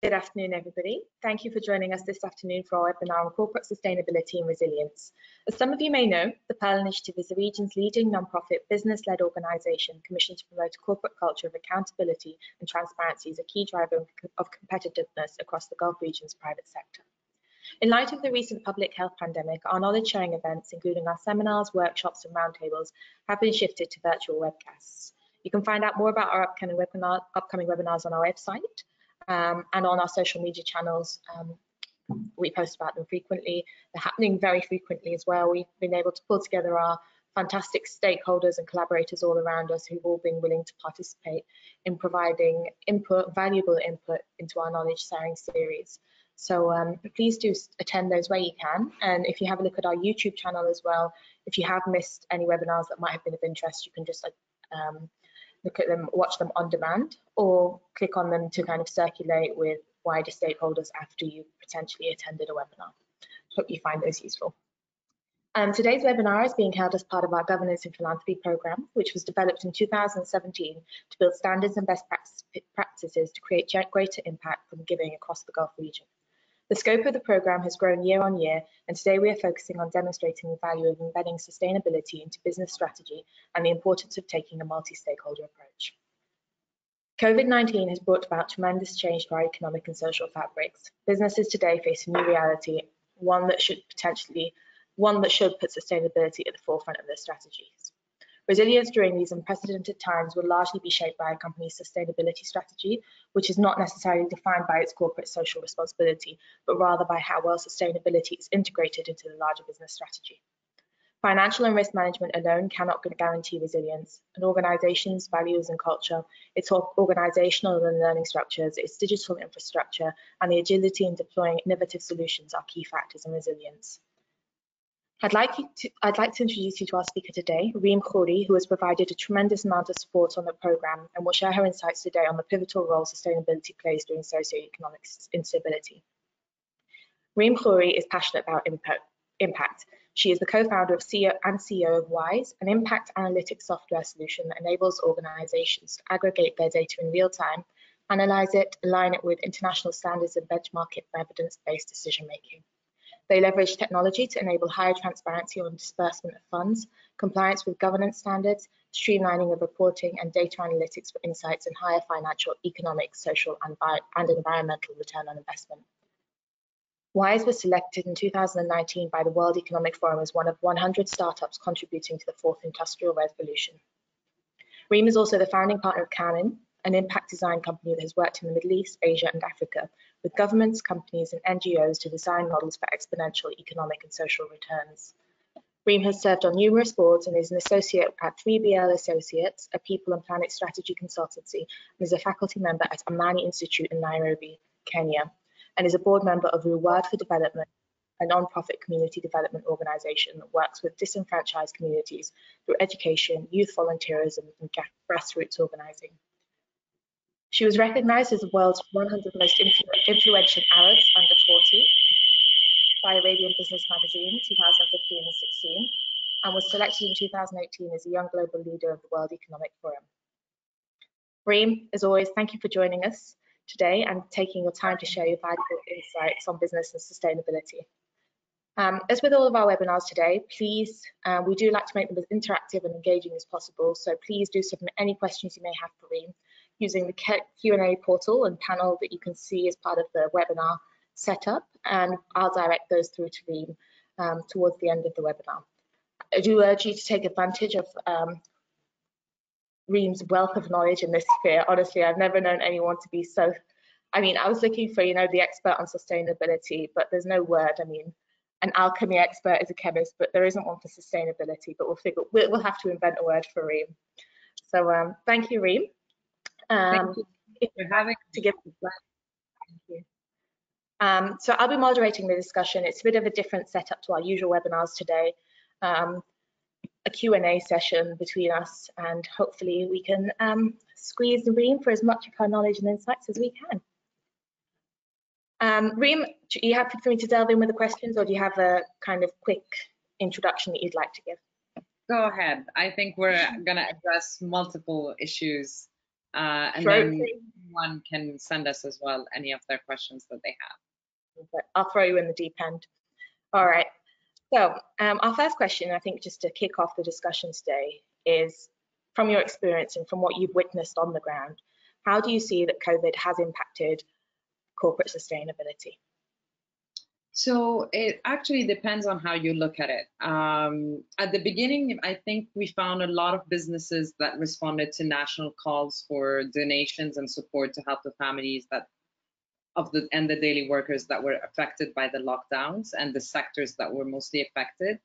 Good afternoon, everybody. Thank you for joining us this afternoon for our webinar on corporate sustainability and resilience. As some of you may know, the Pearl Initiative is the region's leading non-profit business-led organisation commissioned to promote a corporate culture of accountability and transparency as a key driver of competitiveness across the Gulf region's private sector. In light of the recent public health pandemic, our knowledge sharing events, including our seminars, workshops and roundtables, have been shifted to virtual webcasts. You can find out more about our upcoming webinars on our website. And on our social media channels. We post about them frequently. They're happening very frequently as well. We've been able to pull together our fantastic stakeholders and collaborators all around us who've all been willing to participate in providing valuable input into our knowledge sharing series. So please do attend those where you can. And if you have a look at our YouTube channel as well, if you have missed any webinars that might have been of interest, you can just look at them, watch them on demand, or click on them to kind of circulate with wider stakeholders after you've potentially attended a webinar. Hope you find those useful. Today's webinar is being held as part of our Governance in Philanthropy programme, which was developed in 2017 to build standards and best practices to create greater impact from giving across the Gulf region. The scope of the programme has grown year on year, and today we are focusing on demonstrating the value of embedding sustainability into business strategy and the importance of taking a multi-stakeholder approach. COVID-19 has brought about tremendous change to our economic and social fabrics. Businesses today face a new reality, one that should put sustainability at the forefront of their strategies. Resilience during these unprecedented times will largely be shaped by a company's sustainability strategy, which is not necessarily defined by its corporate social responsibility, but rather by how well sustainability is integrated into the larger business strategy. Financial and risk management alone cannot guarantee resilience. An organization's values and culture, its organizational and learning structures, its digital infrastructure, and the agility in deploying innovative solutions are key factors in resilience. I'd like to introduce you to our speaker today, Reem Khouri, who has provided a tremendous amount of support on the programme and will share her insights today on the pivotal role sustainability plays during socioeconomic instability. Reem Khouri is passionate about impact. She is the co-founder and CEO of Whyise, an impact analytics software solution that enables organisations to aggregate their data in real time, analyse it, align it with international standards and benchmark it for evidence-based decision making. They leverage technology to enable higher transparency on disbursement of funds, compliance with governance standards, streamlining of reporting, and data analytics for insights and higher financial, economic, social, and environmental return on investment. Whyise was selected in 2019 by the World Economic Forum as one of 100 startups contributing to the fourth industrial revolution. Reem is also the founding partner of Canon, an impact design company that has worked in the Middle East, Asia, and Africa with governments, companies, and NGOs to design models for exponential economic and social returns. Reem has served on numerous boards and is an associate at 3BL Associates, a people and planet strategy consultancy, and is a faculty member at Amani Institute in Nairobi, Kenya, and is a board member of Reward for Development, a non-profit community development organisation that works with disenfranchised communities through education, youth volunteerism, and grassroots organising. She was recognised as the world's 100 most influential Arabs under 40 by Arabian Business Magazine 2015 and 16, and was selected in 2018 as a Young Global Leader of the World Economic Forum. Reem, as always, thank you for joining us today and taking your time to share your valuable insights on business and sustainability. As with all of our webinars today, please, we do like to make them as interactive and engaging as possible, so please do submit any questions you may have for Reem using the Q&A portal and panel that you can see as part of the webinar setup, and I'll direct those through to Reem towards the end of the webinar. I do urge you to take advantage of Reem's wealth of knowledge in this sphere. Honestly, I've never known anyone to be so, I mean, I was looking for, the expert on sustainability, but there's no word. I mean, an alchemy expert is a chemist, but there isn't one for sustainability, but we'll have to invent a word for Reem. So thank you, Reem. Thank you for having to give the Thank you. So I'll be moderating the discussion. It's a bit of a different setup to our usual webinars today. A Q&A session between us, and hopefully we can squeeze Reem for as much of her knowledge and insights as we can. Reem, are you happy for me to delve in with the questions, or do you have a kind of quick introduction that you'd like to give? Go ahead. I think we're going to address multiple issues and sure. then everyone can send us as well any of their questions that they have. I'll throw you in the deep end. All right. So our first question, I think, just to kick off the discussion today, is from your experience and from what you've witnessed on the ground, how do you see that COVID has impacted corporate sustainability? So it actually depends on how you look at it. At the beginning, I think we found a lot of businesses that responded to national calls for donations and support to help the families and the daily workers that were affected by the lockdowns and the sectors that were mostly affected.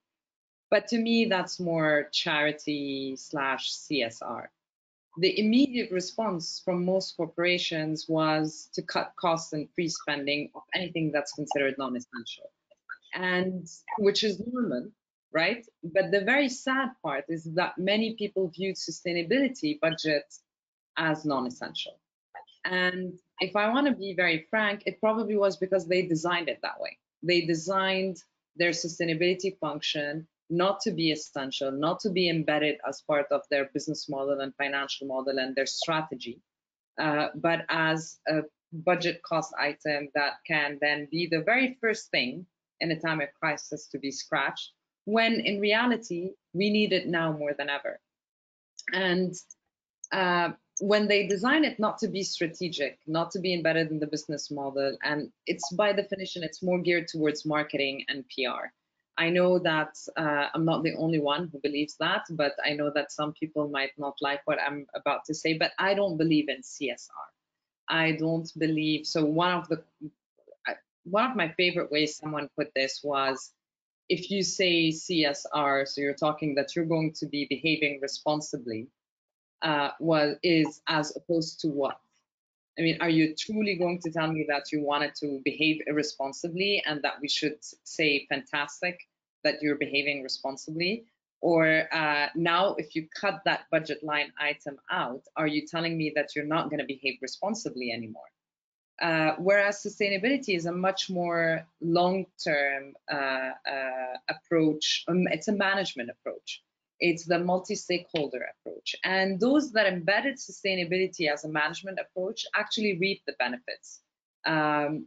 But to me, that's more charity / CSR. The immediate response from most corporations was to cut costs and freeze spending of anything that's considered non-essential, and which is normal, right? But the very sad part is that many people viewed sustainability budget as non-essential. And if I want to be very frank, it probably was because they designed it that way. They designed their sustainability function not to be essential, not to be embedded as part of their business model and financial model and their strategy, but as a budget cost item that can then be the very first thing in a time of crisis to be scratched, when in reality, we need it now more than ever. And when they design it not to be strategic, not to be embedded in the business model, and it's by definition, it's more geared towards marketing and PR. I know that I'm not the only one who believes that, but I know that some people might not like what I'm about to say, but I don't believe in CSR. I don't believe, so one of my favorite ways someone put this was, if you say CSR, so you're talking that you're going to be behaving responsibly, is as opposed to what? I mean, are you truly going to tell me that you wanted to behave irresponsibly and that we should say, fantastic, that you're behaving responsibly? Or now, if you cut that budget line item out, are you telling me that you're not going to behave responsibly anymore? Whereas sustainability is a much more long-term approach. It's a management approach. It's the multi-stakeholder approach. And those that embedded sustainability as a management approach actually reap the benefits.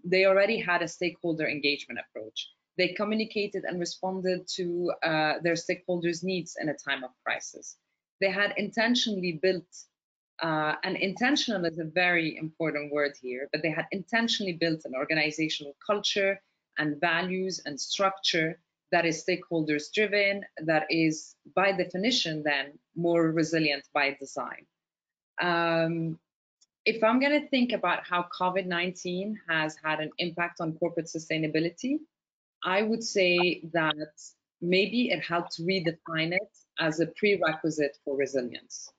They already had a stakeholder engagement approach. They communicated and responded to their stakeholders' needs in a time of crisis. They had intentionally built, and intentional is a very important word here, but they had intentionally built an organizational culture and values and structure that is stakeholders driven, that is by definition then more resilient by design. If I'm going to think about how COVID-19 has had an impact on corporate sustainability, I would say that maybe it helped redefine it as a prerequisite for resilience.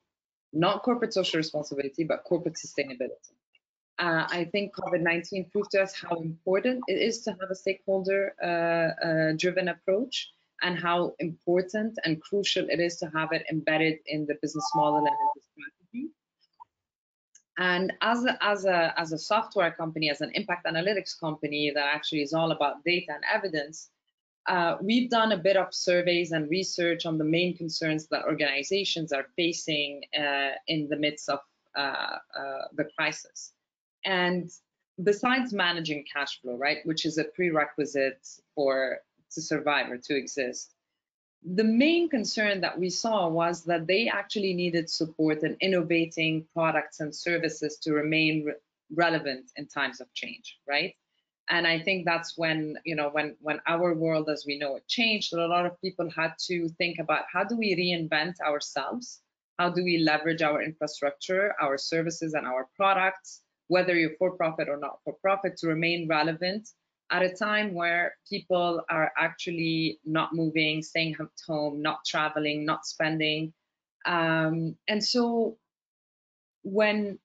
Not corporate social responsibility, but corporate sustainability. I think COVID-19 proved to us how important it is to have a stakeholder-driven approach, and how important and crucial it is to have it embedded in the business model and in the strategy. And as a software company, as an impact analytics company that actually is all about data and evidence, we've done a bit of surveys and research on the main concerns that organizations are facing in the midst of the crisis. And besides managing cash flow, right, which is a prerequisite to survive or to exist, the main concern that we saw was that they actually needed support in innovating products and services to remain relevant in times of change, right? And I think that's when, when our world as we know it changed, a lot of people had to think about, how do we reinvent ourselves? How do we leverage our infrastructure, our services, and our products, whether you're for-profit or not for-profit, to remain relevant at a time where people are actually not moving, staying at home, not traveling, not spending. And so the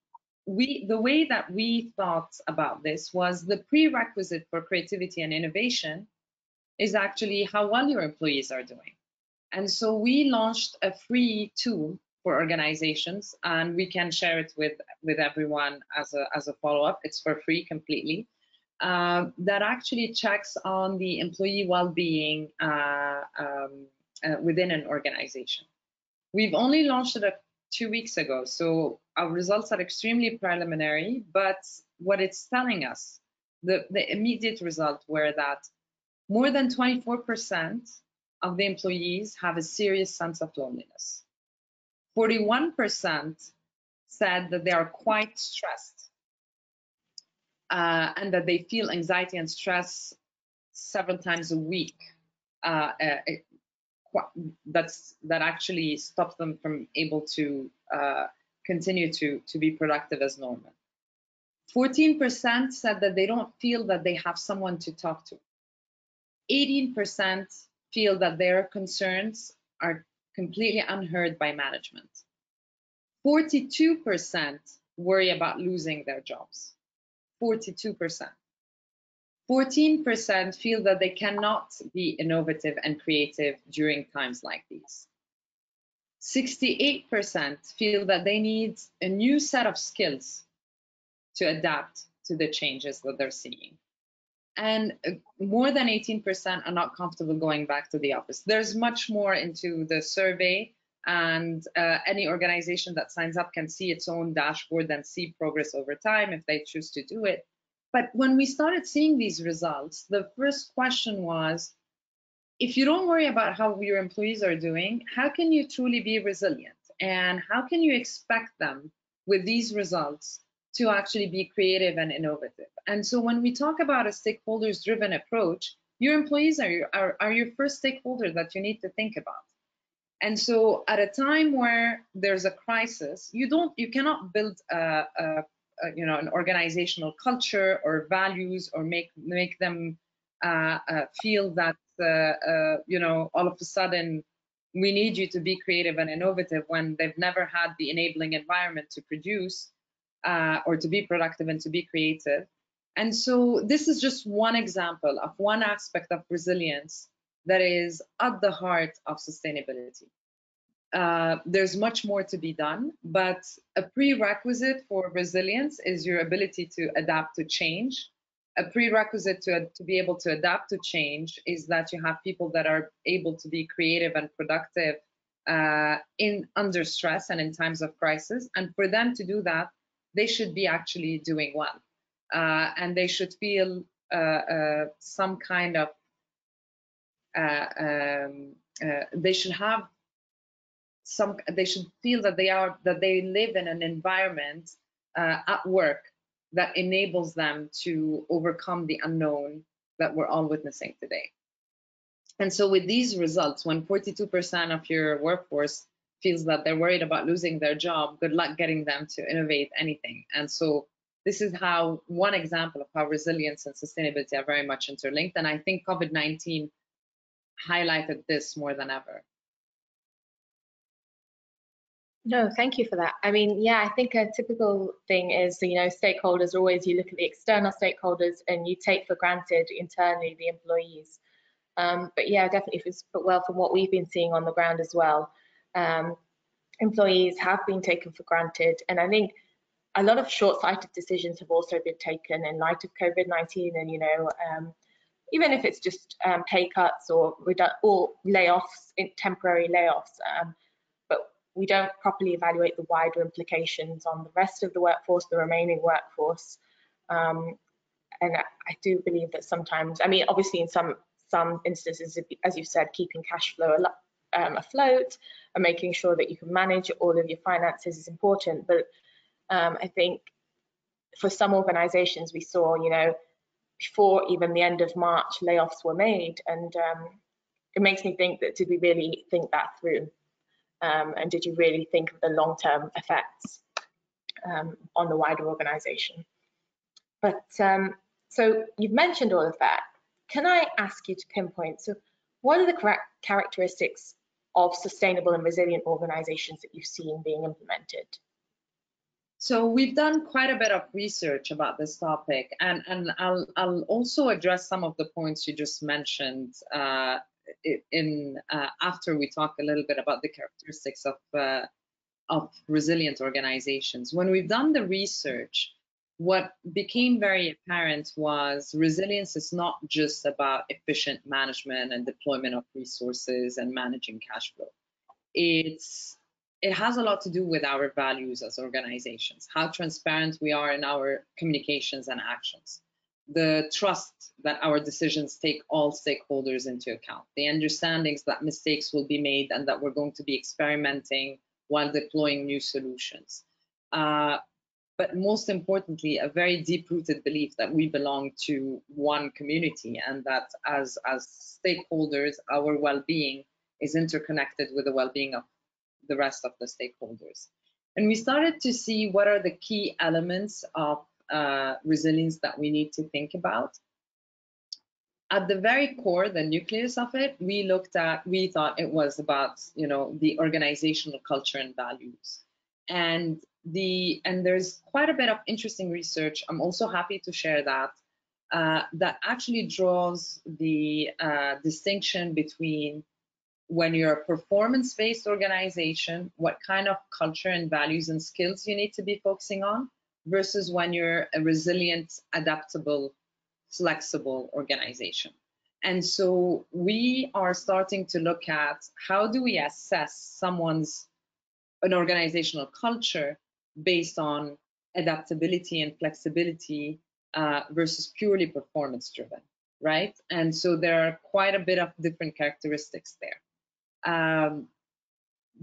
way that we thought about this was, the prerequisite for creativity and innovation is actually how well your employees are doing. And so we launched a free tool for organizations, and we can share it with everyone as a follow-up. It's for free completely. That actually checks on the employee well-being within an organization. We've only launched it 2 weeks ago. So our results are extremely preliminary, but what it's telling us, the immediate result were that more than 24% of the employees have a serious sense of loneliness. 41% said that they are quite stressed and that they feel anxiety and stress several times a week. That actually stops them from able to continue to be productive as normal. 14% said that they don't feel that they have someone to talk to. 18% feel that their concerns are completely unheard by management. 42% worry about losing their jobs. 42%. 14% feel that they cannot be innovative and creative during times like these. 68% feel that they need a new set of skills to adapt to the changes that they're seeing. And more than 18% are not comfortable going back to the office. There's much more into the survey, and any organization that signs up can see its own dashboard and see progress over time if they choose to do it. But when we started seeing these results, the first question was, if you don't worry about how your employees are doing, how can you truly be resilient? And how can you expect them with these results to actually be creative and innovative? And so when we talk about a stakeholders-driven approach, your employees are your first stakeholder that you need to think about. And so at a time where there's a crisis, you cannot build an organizational culture or values or make them feel that all of a sudden we need you to be creative and innovative when they've never had the enabling environment to produce or to be productive and to be creative. And so this is just one example of one aspect of resilience that is at the heart of sustainability. There's much more to be done, but a prerequisite for resilience is your ability to adapt to change. A prerequisite to be able to adapt to change is that you have people that are able to be creative and productive under stress and in times of crisis. And for them to do that, they should be actually doing well. And they should feel some kind of, they should feel that they live in an environment at work that enables them to overcome the unknown that we're all witnessing today. And so with these results, when 42% of your workforce feels that they're worried about losing their job, good luck getting them to innovate anything. And so this is how one example of how resilience and sustainability are very much interlinked. And I think COVID-19 highlighted this more than ever. No, thank you for that. I mean, yeah, I think a typical thing is, stakeholders are always, you look at the external stakeholders and you take for granted internally the employees. But yeah, definitely, well, from what we've been seeing on the ground as well, employees have been taken for granted. And I think a lot of short-sighted decisions have also been taken in light of COVID-19, and even if it's just pay cuts or layoffs, temporary layoffs, but we don't properly evaluate the wider implications on the rest of the workforce, the remaining workforce. And I do believe that sometimes, I mean, obviously in some instances, as you've said, keeping cash flow afloat and making sure that you can manage all of your finances is important. But I think for some organizations we saw, before even the end of March, layoffs were made. And it makes me think that, did we really think that through? And did you really think of the long-term effects on the wider organization? But so you've mentioned all of that. Can I ask you to pinpoint, so what are the correct characteristics of sustainable and resilient organizations that you've seen being implemented? So we've done quite a bit of research about this topic, and I'll also address some of the points you just mentioned after we talk a little bit about the characteristics of resilient organizations. When we've done the research, what became very apparent was resilience is not just about efficient management and deployment of resources and managing cash flow. It's it has a lot to do with our values as organizations, how transparent we are in our communications and actions, the trust that our decisions take all stakeholders into account, the understandings that mistakes will be made and that we're going to be experimenting while deploying new solutions. But most importantly, a very deep-rooted belief that we belong to one community and that as stakeholders, our well-being is interconnected with the well-being of the rest of the stakeholders. And we started to see what are the key elements of resilience that we need to think about. At the very core, the nucleus of it, we thought it was about, the organizational culture and values. And there's quite a bit of interesting research. I'm also happy to share that that actually draws the distinction between when you're a performance-based organization, what kind of culture and values and skills you need to be focusing on, versus when you're a resilient, adaptable, flexible organization. And so we are starting to look at how do we assess an organizational culture based on adaptability and flexibility versus purely performance driven, right? And so there are quite a bit of different characteristics there. And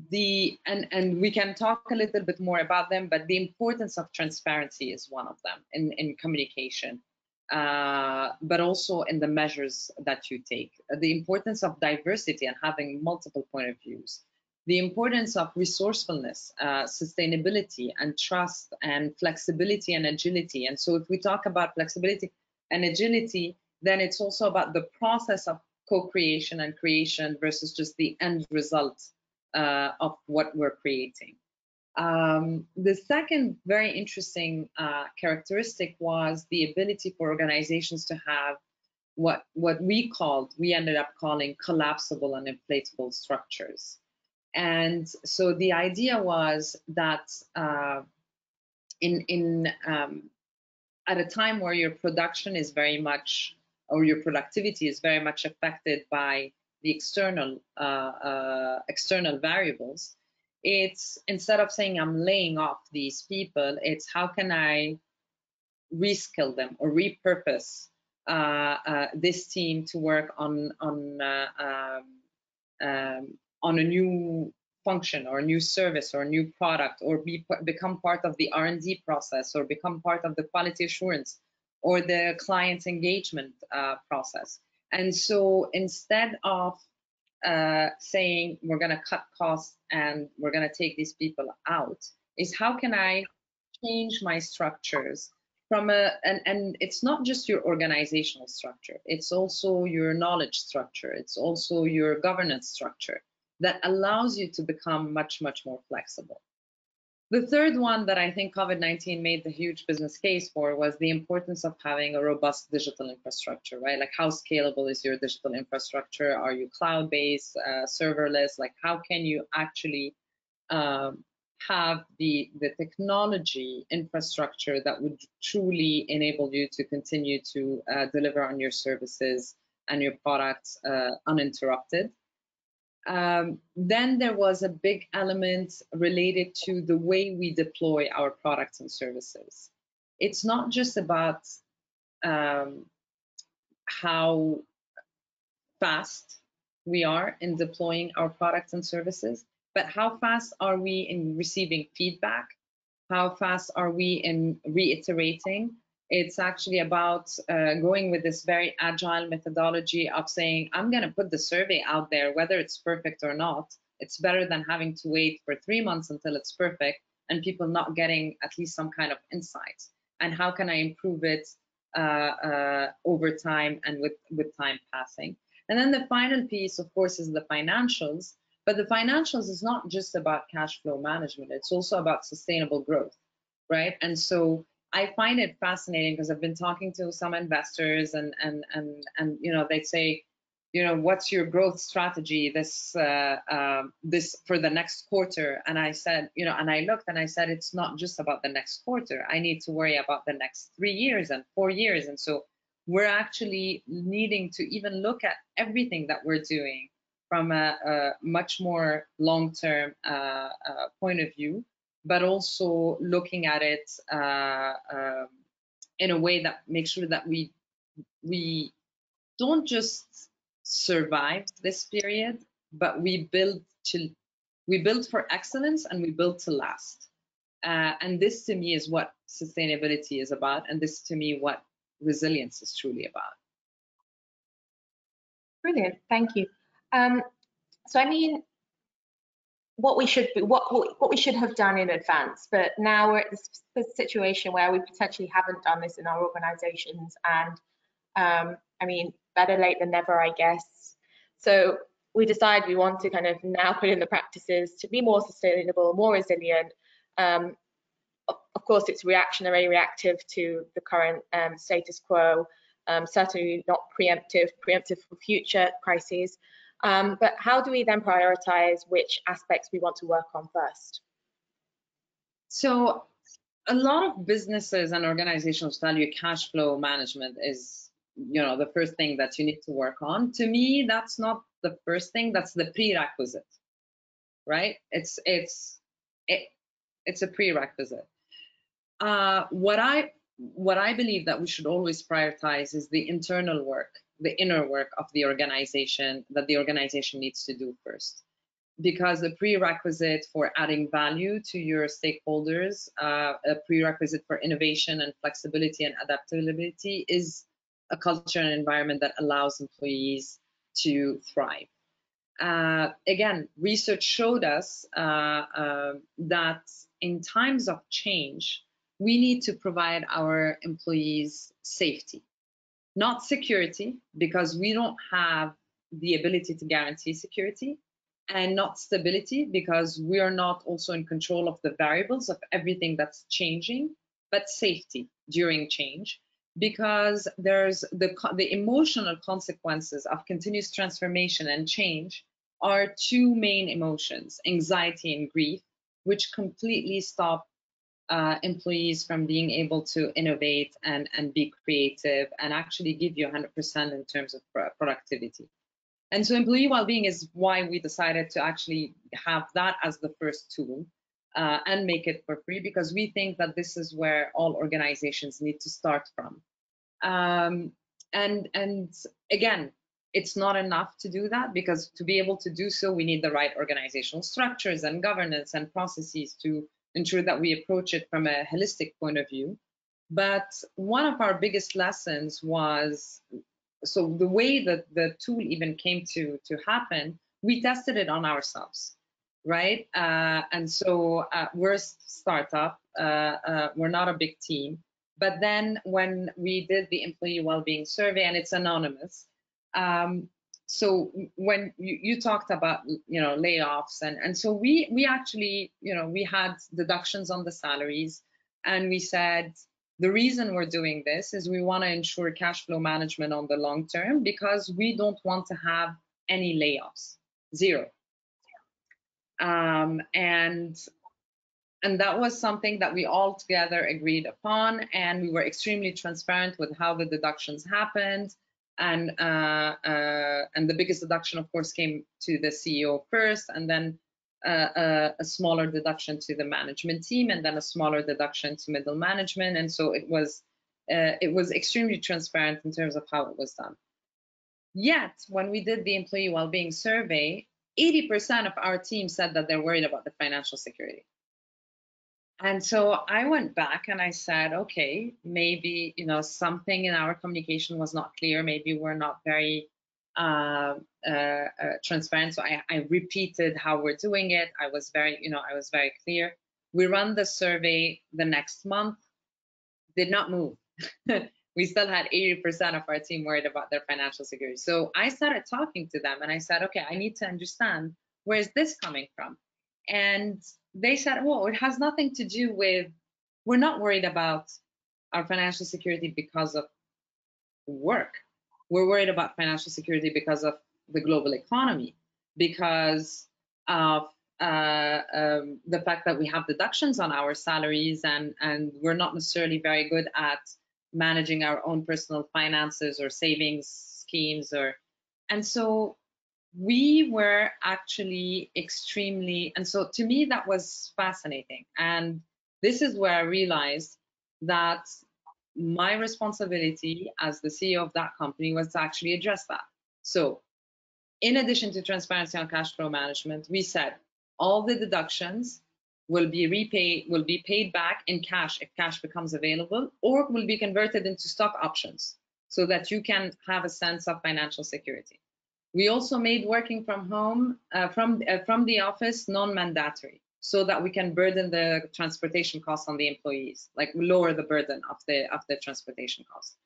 we can talk a little bit more about them, but the importance of transparency is one of them in communication, but also in the measures that you take. The importance of diversity and having multiple point of views. The importance of resourcefulness, sustainability and trust and flexibility and agility. And so if we talk about flexibility and agility, then it's also about the process of co-creation and creation versus just the end result of what we're creating. The second very interesting characteristic was the ability for organizations to have what we ended up calling collapsible and inflatable structures. And so the idea was that at a time where your production is very much, or your productivity is very much affected by the external variables, it's instead of saying I'm laying off these people, it's how can I reskill them or repurpose this team to work on a new function or a new service or a new product, or become part of the R&D process, or become part of the quality assurance or the client engagement process. And so instead of saying we're going to cut costs and we're going to take these people out, is how can I change my structures from and it's not just your organizational structure, it's also your knowledge structure, it's also your governance structure that allows you to become much, much more flexible. The third one that I think COVID-19 made the huge business case for was the importance of having a robust digital infrastructure, right? Like, how scalable is your digital infrastructure? Are you cloud-based, serverless? Like, how can you actually have the technology infrastructure that would truly enable you to continue to deliver on your services and your products uninterrupted? Then there was a big element related to the way we deploy our products and services. It's not just about how fast we are in deploying our products and services, but how fast are we in receiving feedback? How fast are we in reiterating? It's actually about going with this very agile methodology of saying, I'm going to put the survey out there, whether it's perfect or not. It's better than having to wait for 3 months until it's perfect and people not getting at least some kind of insights. And how can I improve it over time and with time passing? And then the final piece, of course, is the financials. But the financials is not just about cash flow management. It's also about sustainable growth, right? And so I find it fascinating because I've been talking to some investors and they say, what's your growth strategy this for the next quarter? And I said, and I looked and I said, it's not just about the next quarter. I need to worry about the next 3 years and 4 years. And so we're actually needing to even look at everything that we're doing from a much more long-term point of view, but also looking at it in a way that makes sure that we don't just survive this period, but we build for excellence, and we build to last. And this to me is what sustainability is about, and this to me what resilience is truly about. Brilliant, thank you. So I mean, what we should have done in advance, but now we're at this situation where we potentially haven't done this in our organisations, and I mean, better late than never, I guess. So we decide we want to kind of now put in the practices to be more sustainable, more resilient. Of course, it's reactionary, reactive to the current status quo, certainly not preemptive for future crises. But how do we then prioritize which aspects we want to work on first? So a lot of businesses and organizations value cash flow management is, the first thing that you need to work on. To me, that's not the first thing, that's the prerequisite, right? It's a prerequisite. What I believe that we should always prioritize is the internal work, the inner work of the organization that the organization needs to do first. Because the prerequisite for adding value to your stakeholders, a prerequisite for innovation and flexibility and adaptability is a culture and environment that allows employees to thrive. Again, research showed us that in times of change, we need to provide our employees safety, not security, because we don't have the ability to guarantee security, and not stability, because we are not also in control of the variables of everything that's changing, but safety during change, because there's the emotional consequences of continuous transformation and change are two main emotions, anxiety and grief, which completely stop employees from being able to innovate and be creative and actually give you 100% in terms of productivity. And so employee well-being is why we decided to actually have that as the first tool and make it for free, because we think that this is where all organizations need to start from. And again, it's not enough to do that, because to be able to do so, we need the right organizational structures and governance and processes to ensure that we approach it from a holistic point of view. But one of our biggest lessons was, so the way that the tool even came to happen, we tested it on ourselves, right? And so we're a startup, we're not a big team. But then when we did the employee well-being survey, and it's anonymous, so when you talked about layoffs, and so we actually we had deductions on the salaries, and we said the reason we're doing this is we want to ensure cash flow management on the long term, because we don't want to have any layoffs, zero. And that was something that we all together agreed upon, and we were extremely transparent with how the deductions happened. And the biggest deduction, of course, came to the CEO first, and then a smaller deduction to the management team, and then a smaller deduction to middle management. And so it was extremely transparent in terms of how it was done. Yet, when we did the employee well-being survey, 80% of our team said that they're worried about the financial security. And so I went back and I said, okay, maybe something in our communication was not clear. Maybe we're not very transparent. So I repeated how we're doing it. I was very clear. We run the survey the next month, did not move. We still had 80% of our team worried about their financial security. So I started talking to them and I said, okay, I need to understand, where is this coming from? And they said, well, it has nothing to do with, we're not worried about our financial security because of work. We're worried about financial security because of the global economy, because of the fact that we have deductions on our salaries, and we're not necessarily very good at managing our own personal finances or savings schemes, and so we were actually extremely, and so to me that was fascinating. And this is where I realized that my responsibility as the CEO of that company was to actually address that. So in addition to transparency on cash flow management, we said all the deductions will be paid back in cash if cash becomes available, or will be converted into stock options so that you can have a sense of financial security. We also made working from home, from the office, non-mandatory, so that we can burden the transportation costs on the employees, like lower the burden of the transportation costs.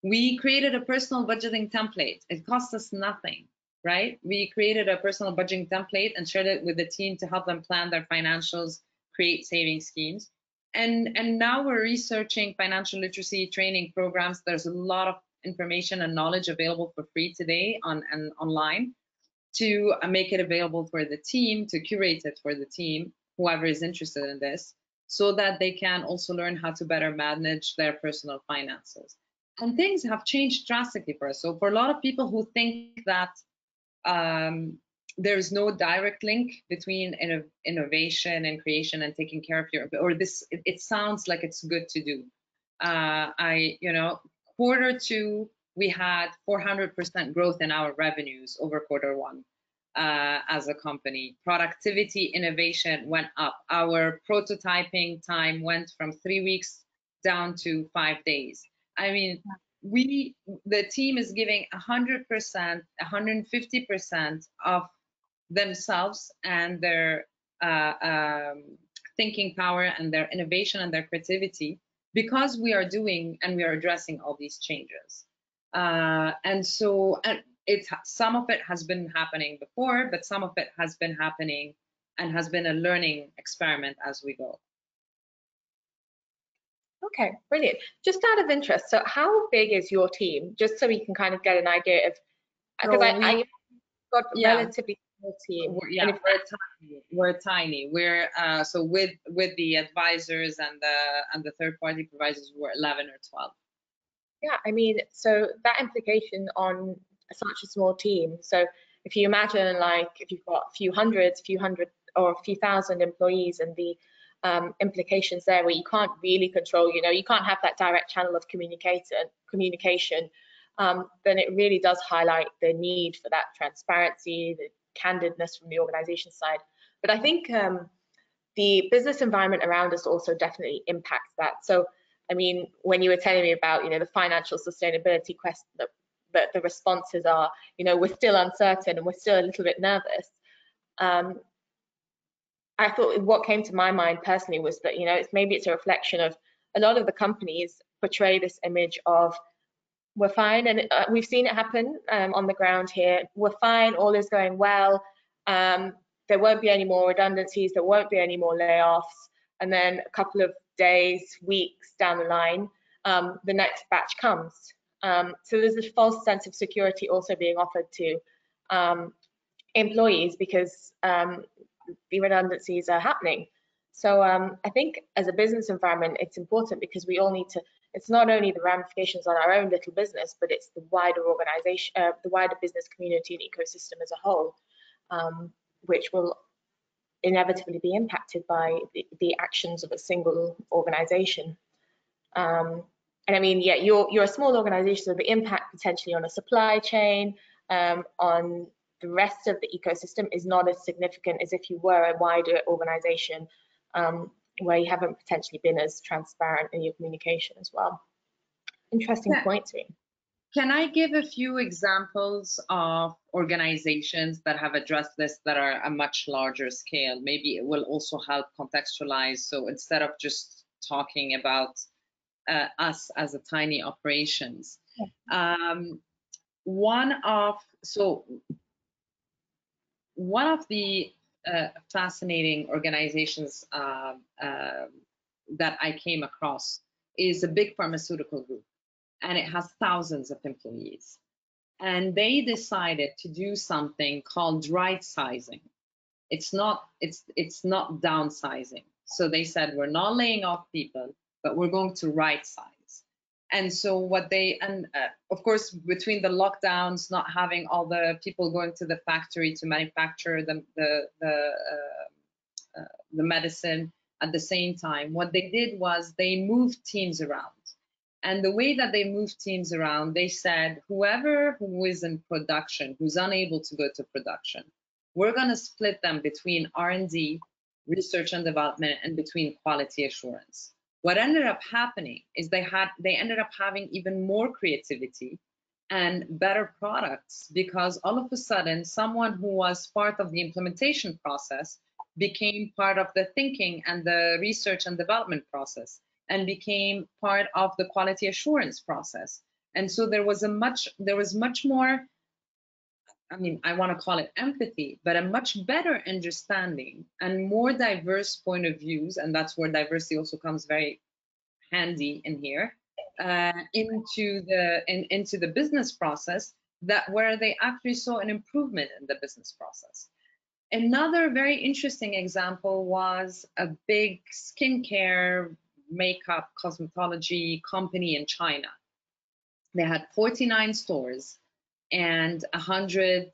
We created a personal budgeting template. It cost us nothing, right? We created a personal budgeting template and shared it with the team to help them plan their financials, create saving schemes. And now we're researching financial literacy training programs. There's a lot of information and knowledge available for free today online to make it available for the team, to curate it for the team, whoever is interested in this, so that they can also learn how to better manage their personal finances. And things have changed drastically for us. So for a lot of people who think that there's no direct link between innovation and creation and taking care of or this, it sounds like it's good to do. Q2, we had 400% growth in our revenues over Q1 as a company. Productivity, innovation went up. Our prototyping time went from 3 weeks down to 5 days. I mean, the team is giving 100%, 150% of themselves and their thinking power and their innovation and their creativity, because we are doing and we are addressing all these changes. And some of it has been happening before, but some of it has been happening and has been a learning experiment as we go. Okay, brilliant. Just out of interest, so how big is your team? Just so we can kind of get an idea of, because I got a relatively small team. We're tiny. We're so with the advisors and the third-party providers, we're 11 or 12. Yeah, I mean, so that implication on such a small team. So if you imagine, like, if you've got a few hundred or a few thousand employees, and the implications there where you can't really control, you can't have that direct channel of communication, then it really does highlight the need for that transparency, the candidness from the organization side. But I think the business environment around us also definitely impacts that. So, I mean, when you were telling me about, the financial sustainability question, that the responses are, we're still uncertain and we're still a little bit nervous. I thought what came to my mind personally was that, maybe it's a reflection of a lot of the companies portray this image of we're fine, and we've seen it happen on the ground here. We're fine, all is going well. There won't be any more redundancies, there won't be any more layoffs, and then a couple of days, weeks down the line, the next batch comes. So there's this false sense of security also being offered to employees because the redundancies are happening. So I think as a business environment, it's important because we all need to, it's not only the ramifications on our own little business, but it's the wider organization, the wider business community and ecosystem as a whole, which will inevitably be impacted by the actions of a single organization. And I mean, yeah, you're a small organization, so the impact potentially on a supply chain, on the rest of the ecosystem is not as significant as if you were a wider organization where you haven't potentially been as transparent in your communication as well. Interesting point, Reem. Can I give a few examples of organizations that have addressed this that are a much larger scale? Maybe it will also help contextualize. So instead of just talking about us as a tiny operations, one of the fascinating organizations that I came across is a big pharmaceutical group, and it has thousands of employees. And they decided to do something called right sizing. It's not downsizing. So they said, we're not laying off people, but we're going to right size. And so what they, and of course, between the lockdowns, not having all the people going to the factory to manufacture the medicine at the same time, what they did was they moved teams around. And the way that they moved teams around, they said, whoever who is in production, who's unable to go to production, we're going to split them between R&D, research and development, and between quality assurance. What ended up happening is they ended up having even more creativity and better products, because all of a sudden someone who was part of the implementation process became part of the thinking and the research and development process, and became part of the quality assurance process. And so there was much more, I mean, I want to call it empathy, but a much better understanding and more diverse point of views, and that's where diversity also comes very handy in here, into the business process, that where they actually saw an improvement in the business process. Another very interesting example was a big skincare, makeup, cosmetology company in China. They had 49 stores and 100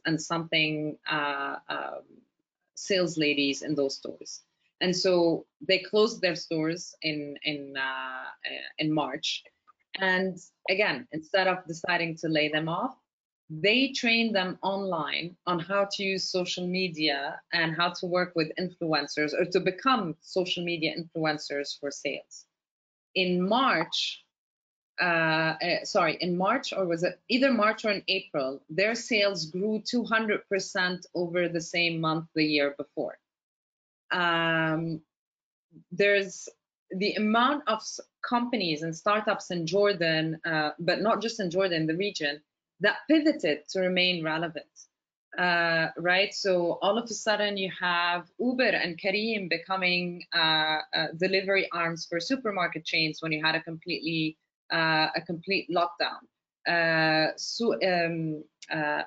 and something sales ladies in those stores. And so they closed their stores in March. And again, instead of deciding to lay them off, they trained them online on how to use social media and how to work with influencers, or to become social media influencers for sales. In March, in March, or was it either March or in April, their sales grew 200% over the same month the year before. There's the amount of companies and startups in Jordan, but not just in Jordan, the region, that pivoted to remain relevant, right? So all of a sudden you have Uber and Careem becoming delivery arms for supermarket chains when you had a complete lockdown.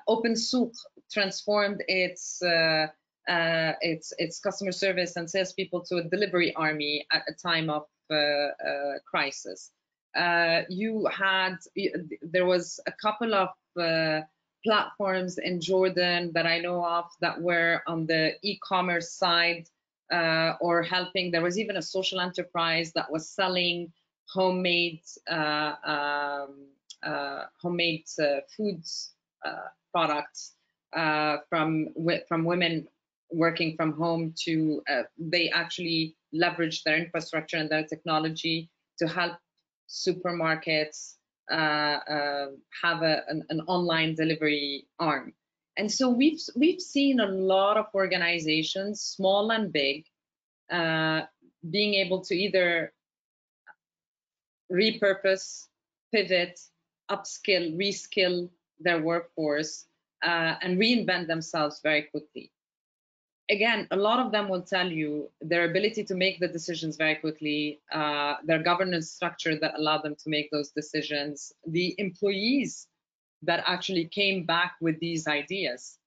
Open Souk transformed its customer service and salespeople to a delivery army at a time of crisis. There was a couple of platforms in Jordan that I know of that were on the e-commerce side, or helping. There was even a social enterprise that was selling homemade foods products from women working from home to they actually leveraged their infrastructure and their technology to help supermarkets have an online delivery arm. And so we've seen a lot of organizations, small and big, being able to either repurpose, pivot, upskill, reskill their workforce, and reinvent themselves very quickly. Again, a lot of them will tell you their ability to make the decisions very quickly, their governance structure that allowed them to make those decisions, the employees that actually came back with these ideas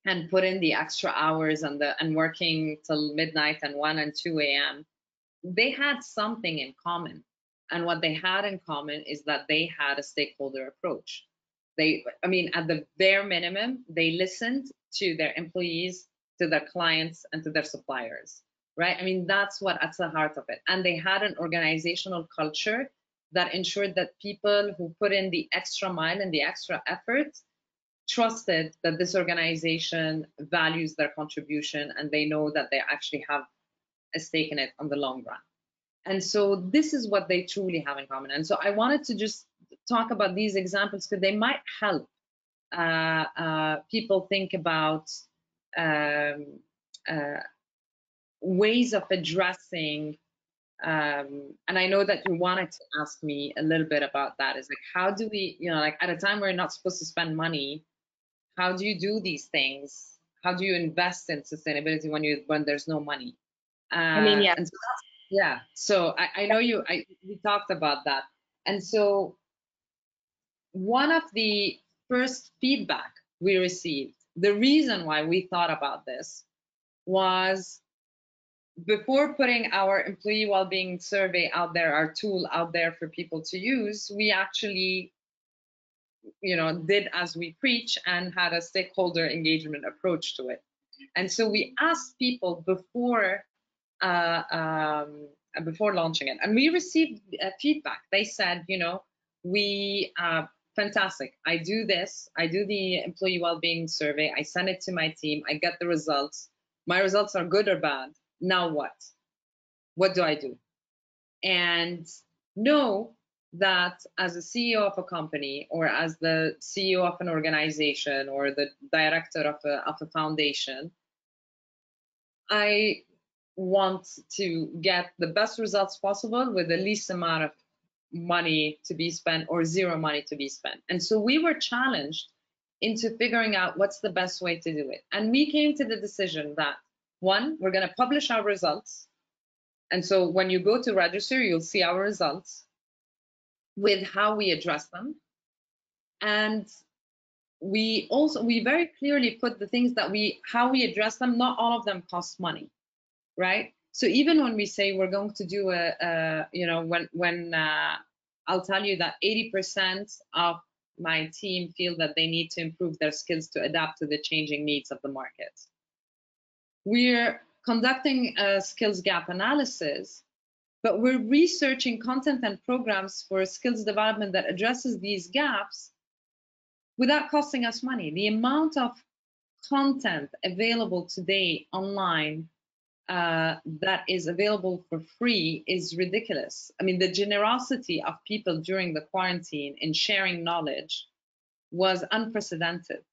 and put in the extra hours and working till midnight and 1 and 2 a.m. They had something in common. And what they had in common is that they had a stakeholder approach. At the bare minimum, they listened to their employees, to their clients, and to their suppliers, right? I mean, that's what at the heart of it. And they had an organizational culture that ensured that people who put in the extra mile and the extra effort trusted that this organization values their contribution, and they know that they actually have a stake in it on the long run. And so this is what they truly have in common. And so I wanted to just talk about these examples because they might help people think about ways of addressing, and I know that you wanted to ask me a little bit about that, is like, how do we, like at a time where you're not supposed to spend money, how do you do these things? How do you invest in sustainability when there's no money? Yeah. And so yeah, so I know we talked about that. And so one of the first feedback we received, the reason why we thought about this was before putting our employee well-being survey out there, our tool out there for people to use, we actually, did as we preach and had a stakeholder engagement approach to it. And so we asked people before launching it, and we received feedback. They said, we fantastic. I do this. I do the employee well-being survey. I send it to my team. I get the results. My results are good or bad. Now what? What do I do? And know that as a CEO of a company, or as the CEO of an organization, or the director of a foundation, I want to get the best results possible with the least amount of money to be spent, or zero money to be spent. And so we were challenged into figuring out what's the best way to do it. And we came to the decision that, one, we're going to publish our results. And so when you go to register, you'll see our results with how we address them. And we very clearly put the things that how we address them. Not all of them cost money, right? So even when we say we're going to do I'll tell you that 80% of my team feel that they need to improve their skills to adapt to the changing needs of the market. We're conducting a skills gap analysis, but we're researching content and programs for skills development that addresses these gaps without costing us money. The amount of content available today online that is available for free is ridiculous. I mean, the generosity of people during the quarantine in sharing knowledge was unprecedented.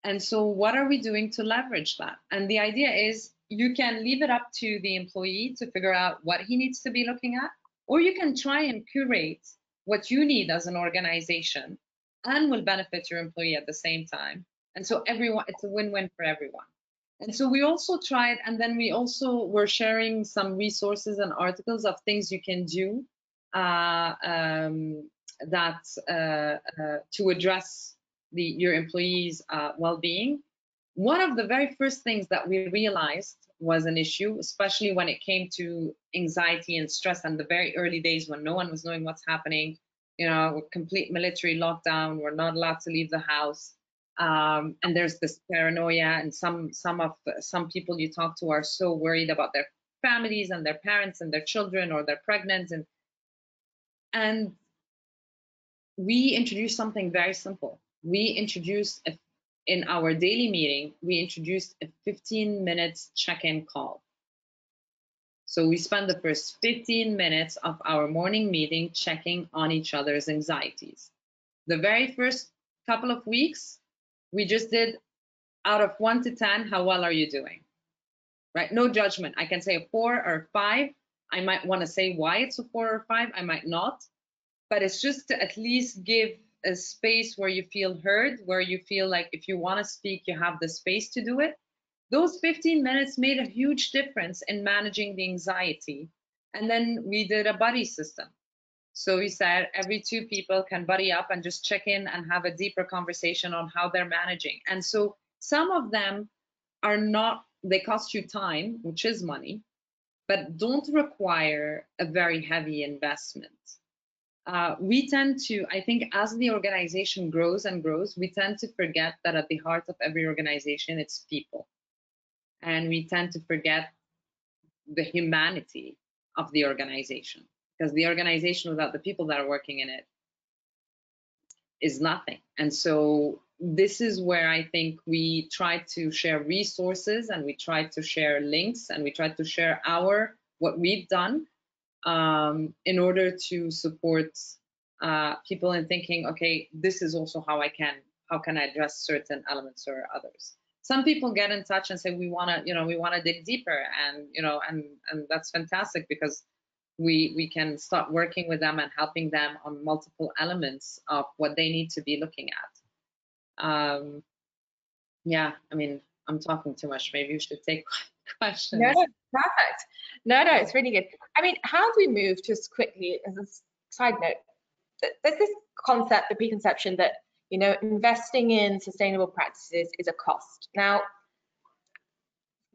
And so what are we doing to leverage that? And the idea is, you can leave it up to the employee to figure out what he needs to be looking at, or you can try and curate what you need as an organization and will benefit your employee at the same time. And so it's a win-win for everyone. And so we also tried, and then we also were sharing some resources and articles of things you can do to address your employees' well-being. One of the very first things that we realized was an issue, especially when it came to anxiety and stress in the very early days when no one was knowing what's happening. Complete military lockdown, we're not allowed to leave the house. And there's this paranoia, and some people you talk to are so worried about their families and their parents and their children, or they're pregnant. And we introduced something very simple. In our daily meeting, we introduced a 15-minute check-in call. So we spend the first 15 minutes of our morning meeting checking on each other's anxieties. The very first couple of weeks, we just did, out of 1 to 10, how well are you doing? Right? No judgment. I can say a 4 or a 5. I might want to say why it's a 4 or 5. I might not. But it's just to at least give a space where you feel heard, where you feel like if you want to speak, you have the space to do it. Those 15 minutes made a huge difference in managing the anxiety. And then we did a buddy system. So we said every 2 people can buddy up and just check in and have a deeper conversation on how they're managing. And so some of them they cost you time, which is money, but don't require a very heavy investment. We tend to, I think, as the organization grows and grows, we tend to forget that at the heart of every organization, it's people. And we tend to forget the humanity of the organization, because the organization without the people that are working in it is nothing. And so this is where I think we try to share resources, and we try to share links, and we try to share what we've done in order to support people in thinking, okay, this is also how can I address certain elements or others. Some people get in touch and say, we want to dig deeper, and that's fantastic, because we can start working with them and helping them on multiple elements of what they need to be looking at. Yeah, I mean, I'm talking too much. Maybe you should take questions. No, perfect. No, it's really good. I mean, how do we move, just quickly as a side note, there's this concept, the preconception that, investing in sustainable practices is a cost. Now,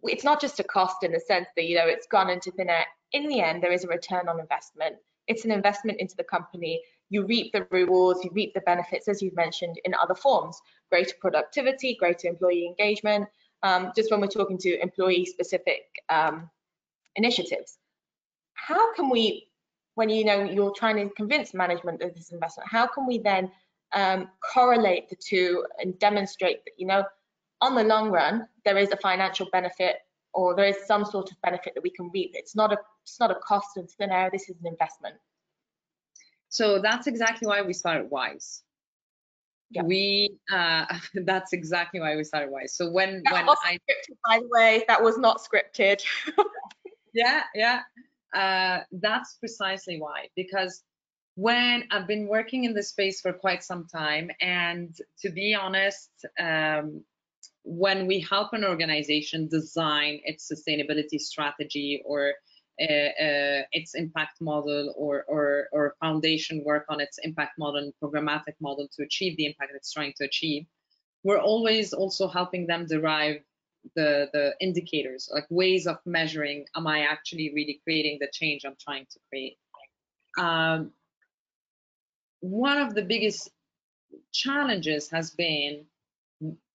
it's not just a cost in the sense that, you know, it's gone into thin air. In the end, there is a return on investment. It's an investment into the company. You reap the rewards, you reap the benefits, as you've mentioned, in other forms: greater productivity, greater employee engagement, just when we're talking to employee-specific initiatives. How can we, when, you know, you're trying to convince management of this investment, how can we then correlate the two and demonstrate that, you know, on the long run, there is a financial benefit, or there is some sort of benefit that we can reap? It's not a cost into thin air. This is an investment. So that's exactly why we started Whyise. Yeah. That's exactly why we started Whyise. So when I scripted, by the way, that was not scripted. yeah, that's precisely why. Because when I've been working in this space for quite some time, and to be honest, when we help an organization design its sustainability strategy, or its impact model, or foundation work on its impact model and programmatic model to achieve the impact it's trying to achieve, we're always also helping them derive the indicators, like ways of measuring, am I actually really creating the change I'm trying to create? One of the biggest challenges has been,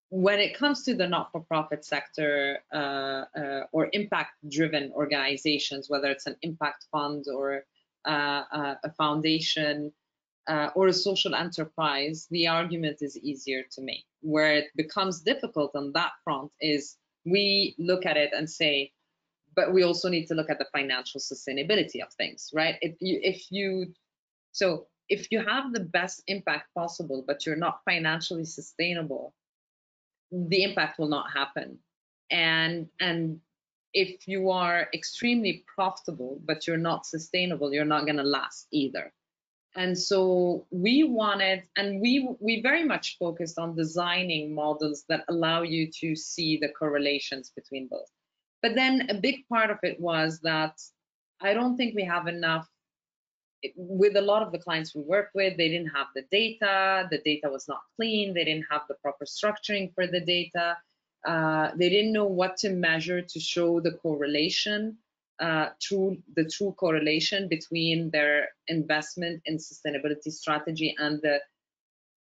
when it comes to the not-for-profit sector, or impact-driven organizations, whether it's an impact fund, or a foundation, or a social enterprise, the argument is easier to make. Where it becomes difficult on that front is, we look at it and say, but we also need to look at the financial sustainability of things, right? If you have the best impact possible, but you're not financially sustainable, the impact will not happen. And if you are extremely profitable, but you're not sustainable, you're not going to last either. And so we wanted, and we very much focused on designing models that allow you to see the correlations between both. But then a big part of it was that I don't think we have enough. With a lot of the clients we work with, they didn't have the data was not clean, they didn't have the proper structuring for the data, they didn't know what to measure to show the correlation, true correlation between their investment in sustainability strategy and the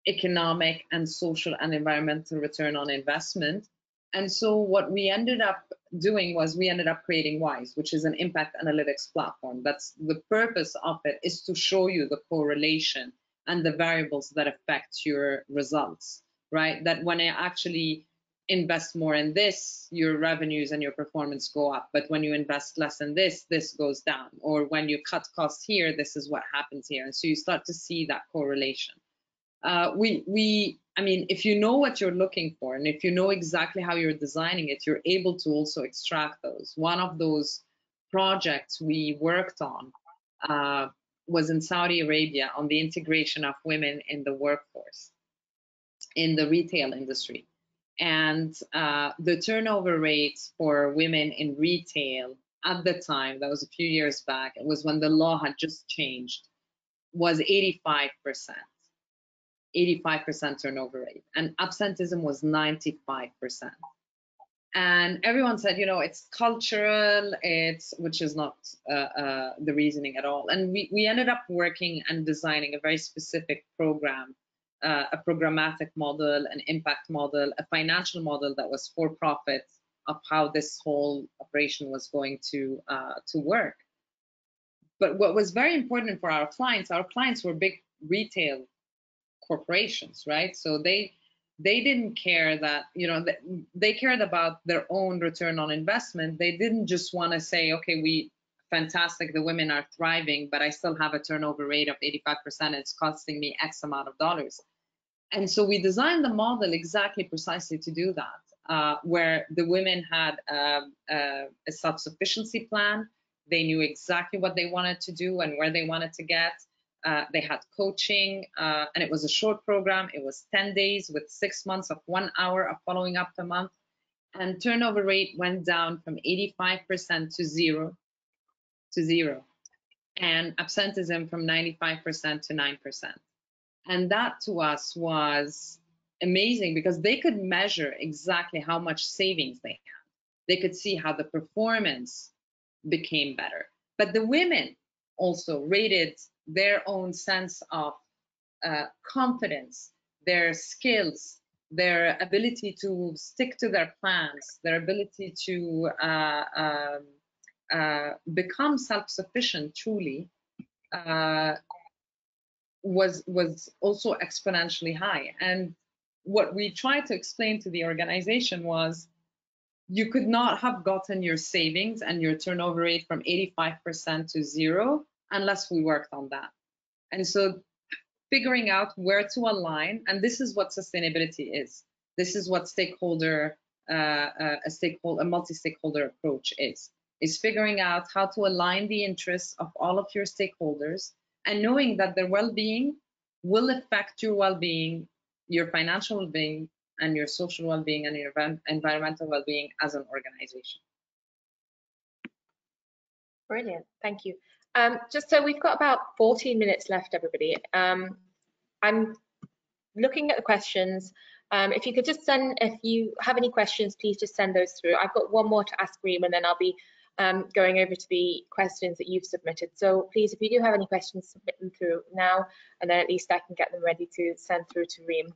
economic and social and environmental return on investment. And so what we ended up doing was, we ended up creating Whyise, which is an impact analytics platform. That's the purpose of it, is to show you the correlation and the variables that affect your results, right? That when I actually invest more in this, your revenues and your performance go up. But when you invest less in this, this goes down. Or when you cut costs here, this is what happens here. And so you start to see that correlation. I mean, if you know what you're looking for, and if you know exactly how you're designing it, you're able to also extract those. One of those projects we worked on was in Saudi Arabia, on the integration of women in the workforce, in the retail industry. And the turnover rates for women in retail at the time, that was a few years back, it was when the law had just changed, was 85%. 85% turnover rate, and absenteeism was 95%. And everyone said, you know, it's cultural, which is not the reasoning at all. And we ended up working and designing a very specific program, a programmatic model, an impact model, a financial model that was for profit, of how this whole operation was going to work. But what was very important for our clients were big retail corporations, right? So they didn't care that, you know, they cared about their own return on investment. They didn't just want to say, okay, fantastic, the women are thriving, but I still have a turnover rate of 85%. It's costing me X amount of dollars. And so we designed the model precisely to do that, where the women had a self-sufficiency plan. They knew exactly what they wanted to do and where they wanted to get. They had coaching, and it was a short program. It was 10 days with 6 months of 1 hour of following up per month. And turnover rate went down from 85% to zero. And absenteeism from 95% to 9%. And that to us was amazing, because they could measure exactly how much savings they had. They could see how the performance became better. But the women also rated their own sense of confidence, their skills, their ability to stick to their plans, their ability to become self-sufficient truly, was also exponentially high. And what we tried to explain to the organization was, you could not have gotten your savings and your turnover rate from 85% to 0 unless we worked on that. And so figuring out where to align, and this is what sustainability is. This is what a multi-stakeholder approach is figuring out how to align the interests of all of your stakeholders, and knowing that their well-being will affect your well-being, your financial well-being, and your social well-being, and your environmental well-being as an organization. Brilliant, thank you. Just so we've got about 14 minutes left, everybody. I'm looking at the questions. If you could just send, if you have any questions, please just send those through. I've got one more to ask Reem, and then I'll be going over to the questions that you've submitted. So please, if you do have any questions, submit them through now, and then at least I can get them ready to send through to Reem.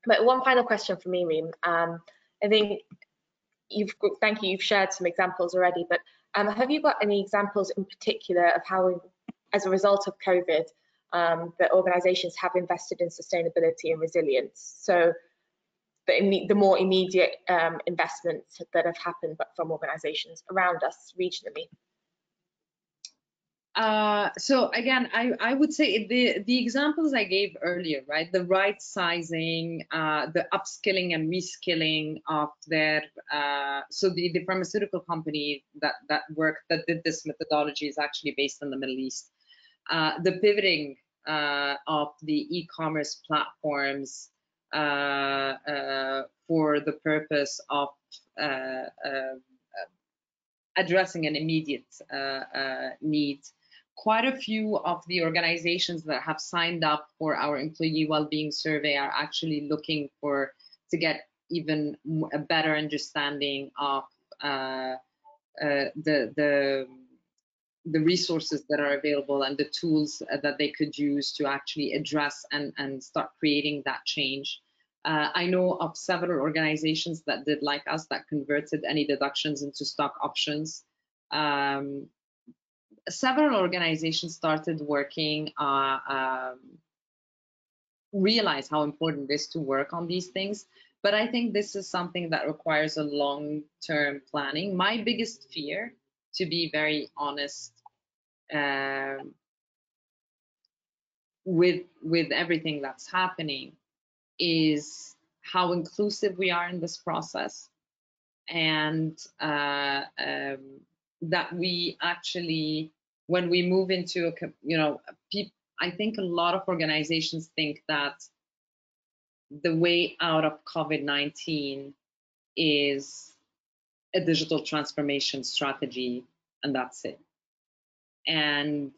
But one final question for me, Reem. I think thank you, you've shared some examples already, but have you got any examples in particular of how, as a result of COVID, that organisations have invested in sustainability and resilience? So the more immediate investments that have happened from organisations around us regionally. So again, I would say the examples I gave earlier, right? The right sizing, the upskilling and reskilling of their, so the pharmaceutical company that did this methodology is actually based in the Middle East. The pivoting of the e-commerce platforms for the purpose of addressing an immediate need. Quite a few of the organizations that have signed up for our employee well-being survey are actually looking to get even a better understanding of the resources that are available and the tools that they could use to actually address and start creating that change. I know of several organizations that did like us, that converted any deductions into stock options. Several organizations started working, realize how important it is to work on these things. But I think this is something that requires a long-term planning. My biggest fear, to be very honest, with everything that's happening, is how inclusive we are in this process, and that we actually, when we move into I think a lot of organizations think that the way out of COVID-19 is a digital transformation strategy, and that's it. And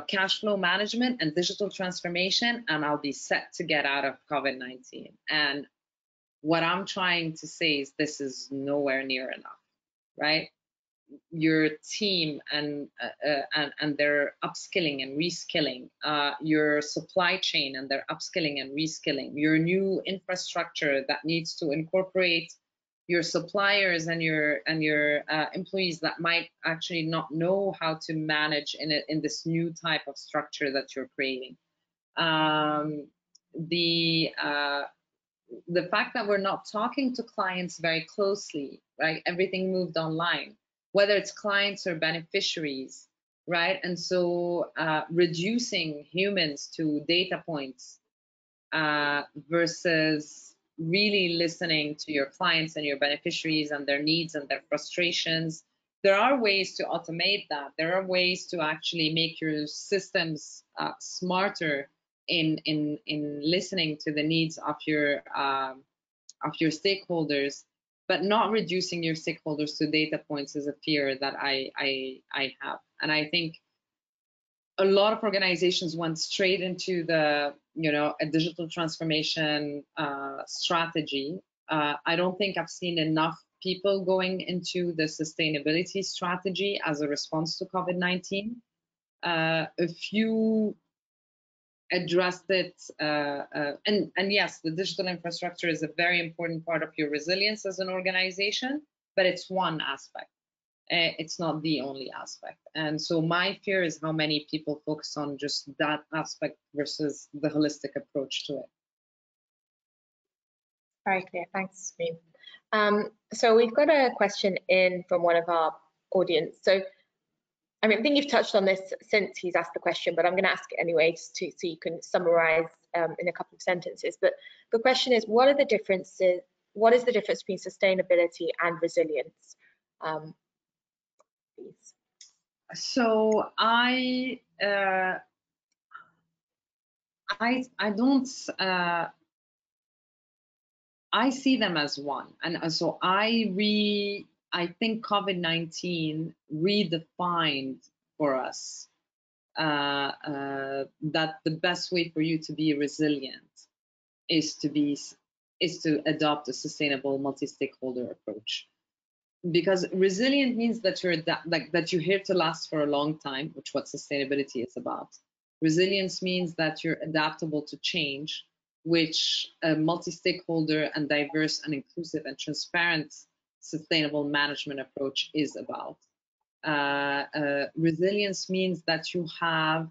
cash flow management and digital transformation, and I'll be set to get out of COVID-19. And what I'm trying to say is this is nowhere near enough, right? Your team and their upskilling and reskilling, your supply chain and their upskilling and reskilling, your new infrastructure that needs to incorporate your suppliers and your employees that might actually not know how to manage in this new type of structure that you're creating. The fact that we're not talking to clients very closely, right? Everything moved online, whether it's clients or beneficiaries, right? And so reducing humans to data points versus really listening to your clients and your beneficiaries and their needs and their frustrations. There are ways to automate that. There are ways to actually make your systems smarter in listening to the needs of your stakeholders, but not reducing your stakeholders to data points is a fear that I have. And I think a lot of organizations went straight into the a digital transformation strategy. I don't think I've seen enough people going into the sustainability strategy as a response to COVID-19. A few addressed it, and yes, the digital infrastructure is a very important part of your resilience as an organization, but it's one aspect. It's not the only aspect. And so my fear is how many people focus on just that aspect versus the holistic approach to it. Very clear, thanks, Reem. So we've got a question in from one of our audience. So I mean, I think you've touched on this since he's asked the question, but I'm going to ask it anyway, just so you can summarize in a couple of sentences. But the question is, what are the differences? What is the difference between sustainability and resilience? Please. So I don't. I see them as one, and so I think COVID-19 redefined for us that the best way for you to be resilient is to adopt a sustainable multi-stakeholder approach. Because resilient means that that you're here to last for a long time, which what sustainability is about. Resilience means that you're adaptable to change, which a multi-stakeholder and diverse and inclusive and transparent sustainable management approach is about. Resilience means that you have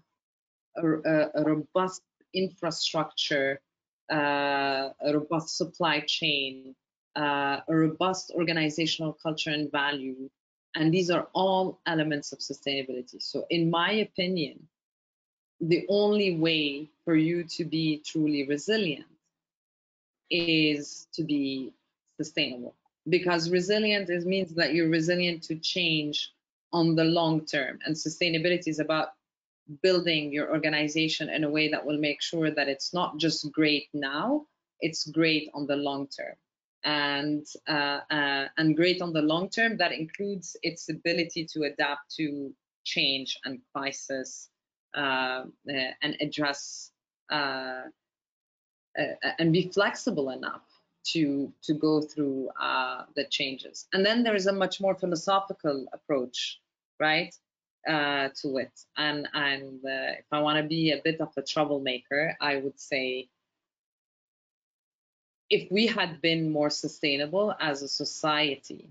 a robust infrastructure, a robust supply chain, a robust organizational culture and value, and these are all elements of sustainability. So in my opinion, the only way for you to be truly resilient is to be sustainable, because resilient means that you're resilient to change on the long term, and sustainability is about building your organization in a way that will make sure that it's not just great now, it's great on the long term. And great on the long term, that includes its ability to adapt to change and crisis, and address and be flexible enough to go through the changes. And then there is a much more philosophical approach, right, to it. And if I want to be a bit of a troublemaker, I would say, if we had been more sustainable as a society,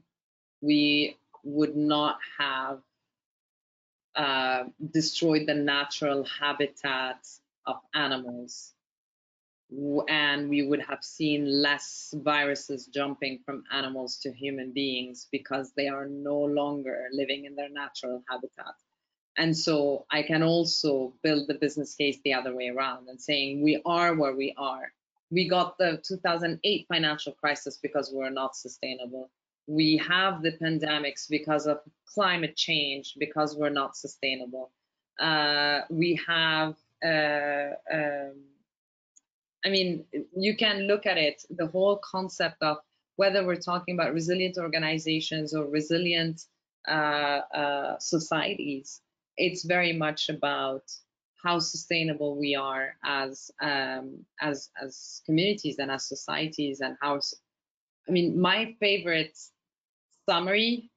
we would not have destroyed the natural habitat of animals, and we would have seen less viruses jumping from animals to human beings because they are no longer living in their natural habitat. And so I can also build the business case the other way around and saying we are where we are. We got the 2008 financial crisis because we're not sustainable. We have the pandemics because of climate change, because we're not sustainable. We have, I mean, you can look at it, the whole concept of whether we're talking about resilient organizations or resilient societies, it's very much about how sustainable we are as communities and as societies, and how, I mean, my favorite summary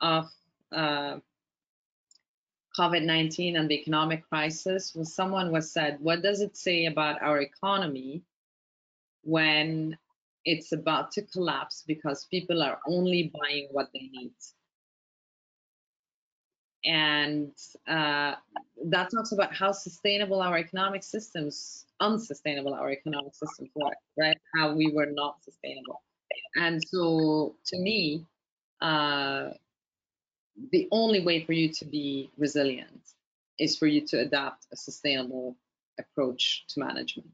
of COVID-19 and the economic crisis was, someone was said, what does it say about our economy when it's about to collapse because people are only buying what they need? And that talks about how sustainable our economic systems, unsustainable our economic systems were, right? How we were not sustainable. And so to me, the only way for you to be resilient is for you to adopt a sustainable approach to management.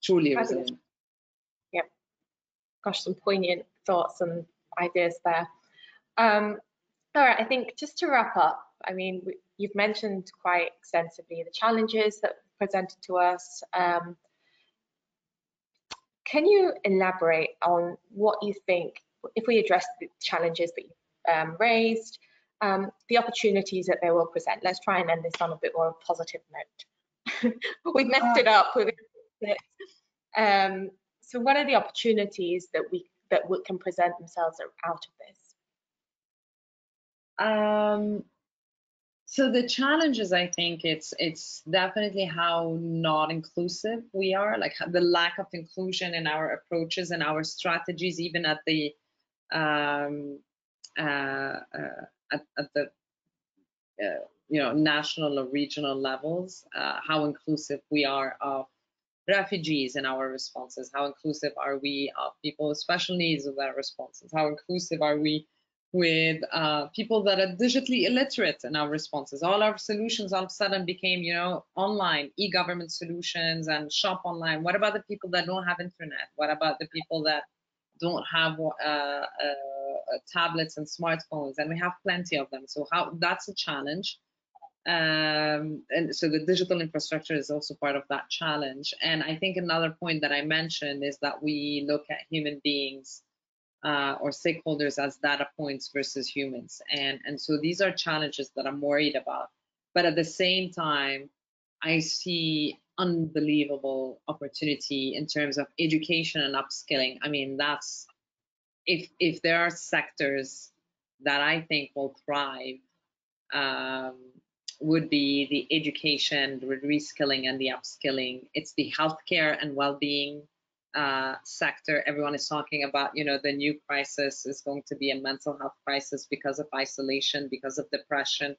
Truly resilient. Yep. Gosh, some poignant thoughts and ideas there. All right, I think just to wrap up, I mean, you've mentioned quite extensively the challenges that were presented to us. Can you elaborate on what you think, if we address the challenges that you raised, the opportunities that they will present? Let's try and end this on a bit more of a positive note. We've messed it up. So what are the opportunities that that can present themselves out of this? So the challenges, I think it's definitely how not inclusive we are, like the lack of inclusion in our approaches and our strategies, even at the at the national or regional levels, how inclusive we are of refugees in our responses, how inclusive are we of people with special needs with our responses, how inclusive are we with people that are digitally illiterate in our responses. All our solutions all of a sudden became, online, e-government solutions and shop online. What about the people that don't have internet? What about the people that don't have tablets and smartphones? And we have plenty of them. So that's a challenge. And so the digital infrastructure is also part of that challenge. And I think another point that I mentioned is that we look at human beings or stakeholders as data points versus humans. And so these are challenges that I'm worried about. But at the same time, I see unbelievable opportunity in terms of education and upskilling. I mean, that's if there are sectors that I think will thrive, would be the education, the reskilling, and the upskilling. It's the healthcare and well-being sector. Everyone is talking about, the new crisis is going to be a mental health crisis because of isolation, because of depression,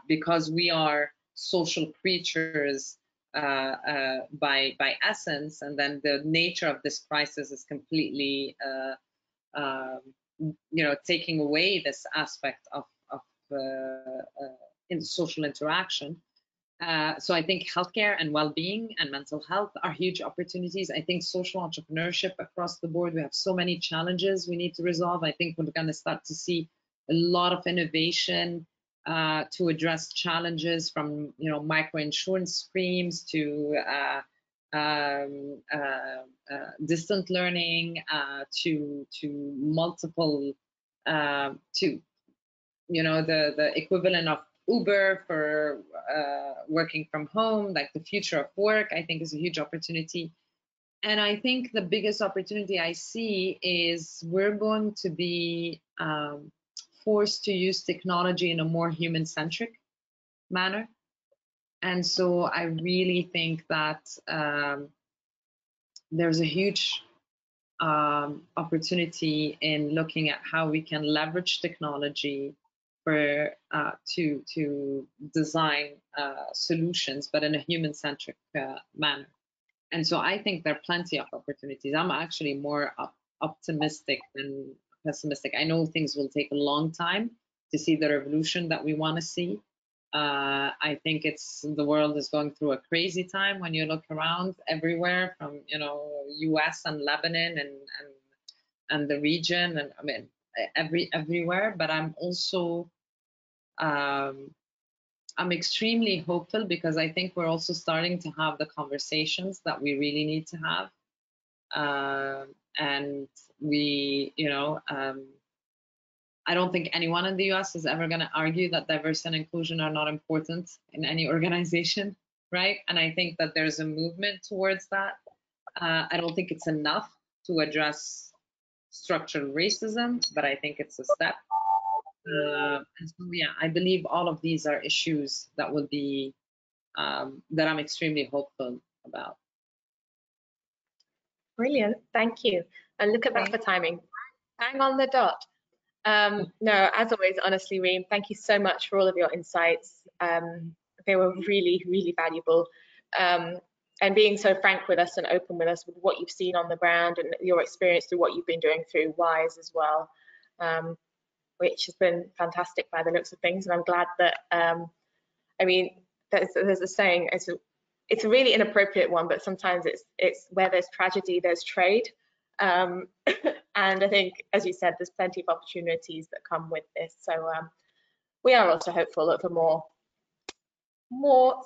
because we are social creatures by essence, and then the nature of this crisis is completely, taking away this aspect of in social interaction. So I think healthcare and well-being and mental health are huge opportunities. I think social entrepreneurship across the board, we have so many challenges we need to resolve. I think we're going to start to see a lot of innovation to address challenges, from micro insurance schemes to distant learning to multiple to the equivalent of Uber for working from home. Like the future of work, I think, is a huge opportunity. And I think the biggest opportunity I see is we're going to be forced to use technology in a more human-centric manner. And so I really think that there's a huge opportunity in looking at how we can leverage technology for to design solutions, but in a human-centric manner. And so I think there are plenty of opportunities. I'm actually more optimistic than pessimistic. I know things will take a long time to see the revolution that we want to see. I think the world is going through a crazy time when you look around everywhere, from US and Lebanon and the region, and I mean everywhere. But I'm also I'm extremely hopeful, because I think we're also starting to have the conversations that we really need to have, and we I don't think anyone in the US is ever going to argue that diversity and inclusion are not important in any organization, right? And I think that there's a movement towards that. I don't think it's enough to address structural racism, but I think it's a step. And so, yeah, I believe all of these are issues that will be, that I'm extremely hopeful about. Brilliant, thank you. And look at that for timing, bang on the dot. No, as always, honestly, Reem, thank you so much for all of your insights. They were really, really valuable. And being so frank with us and open with us with what you've seen on the ground and your experience through what you've been doing through Whyise as well, which has been fantastic by the looks of things. And I'm glad that, I mean, there's a saying, it's a really inappropriate one, but sometimes it's where there's tragedy, there's trade. And I think, as you said, there's plenty of opportunities that come with this. So we are also hopeful of a more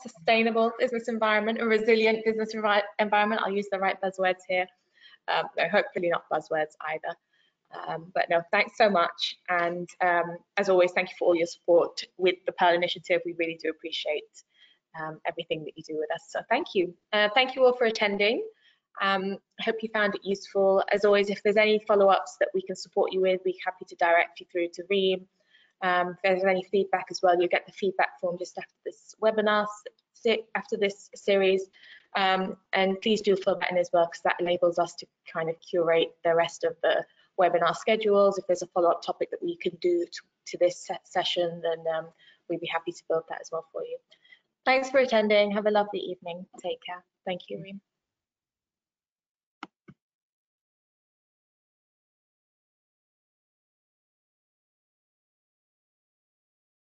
sustainable business environment, a resilient business environment. I'll use the right buzzwords here. No, hopefully not buzzwords either. But no, thanks so much. And as always, thank you for all your support with the Pearl Initiative. We really do appreciate everything that you do with us. So thank you. Thank you all for attending. I hope you found it useful. As always, if there's any follow-ups that we can support you with, we're happy to direct you through to Reem. If there's any feedback as well, you'll get the feedback form just after this webinar, after this series. And please do fill that in as well, because that enables us to kind of curate the rest of the webinar schedules. If there's a follow-up topic that we can do to this session, then we'd be happy to build that as well for you. Thanks for attending. Have a lovely evening. Take care. Thank you, Reem.